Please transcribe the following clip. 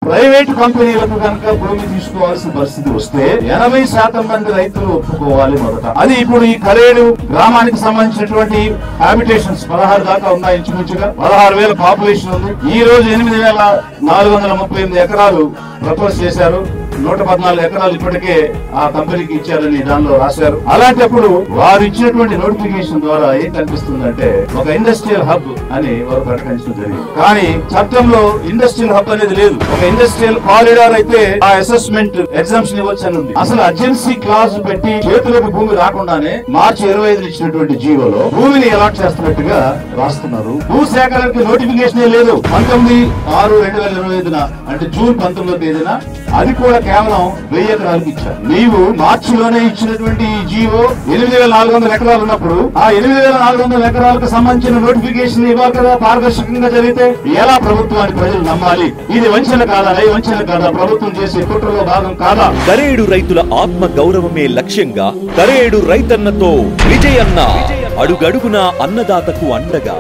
Private కంపెనీలకు కనుక భూమి తీసుకోవాల్సిన పరిస్థితి వస్తే 80% మంది రైతులు ఒప్పుకోవాలి మొదట. అది ఇప్పుడు ఈ కరేడు గ్రామానికి సంబంధించినటువంటి హ్యాబిటేషన్స్ 16 దాకా ఉన్నాయి. ఇంచుమించుగా 16,000 పాపులేషన్ ఉంది. ఈ రోజు 8,438 ఎకరాలు ప్రపోజ్ చేశారు. 114 ఎకరాలు ఇప్పటికే ఆ కంపెనీకి ఇచ్చారని దానిలో రాశారు. అలాంటప్పుడు వారు ఇచ్చినటువంటి నోటిఫికేషన్ ద్వారా ఏం కనిపిస్తుందంటే ఒక ఇండస్ట్రియల్ హబ్ అని వారు ప్రకటించడం జరిగింది. కానీ చట్టంలో ఇండస్ట్రియల్ హబ్ అనేది లేదు. ఒక ఇండస్ట్రియల్ కారిడార్ అయితే ఆ అసెస్మెంట్ ఎగ్జామ్షన్ ఇవ్వచ్చు అని ఉంది. అసలు అర్జెన్సీ క్లాజ్ పెట్టి చేతులకు భూమి రాకుండానే మార్చి 25 ఇచ్చినటువంటి జీవోలో భూమిని అలాట్ చేస్తున్నట్టుగా రాస్తున్నారు. భూ సేకరణకి నోటిఫికేషన్ లేదు. 19/6/2025 అంటే జూన్ 19వ తేదీన అది కూడా కేవలం 1000 ఎకరాలకు ఇచ్చారు. నీవు మార్చిలోనే ఇచ్చినటువంటి జీవో 8,400 ఎకరాలు ఉన్నప్పుడు ఆ 8,400 ఎకరాలకు సంబంధించిన నోటిఫికేషన్ ఇవ్వాలి కదా. పారదర్శకంగా జరిగితే ఎలా ప్రభుత్వాన్ని ప్రజలు నమ్మాలి? ఇది వంచన కాదా? వంచన కాదా? ప్రభుత్వం చేసే కుట్రలో భాగం కాదా? కరేడు రైతుల ఆత్మ గౌరవమే లక్ష్యంగా కరేడు రైతన్నతో విజయన్న అడుగడుగునా అన్నదాతకు అండగా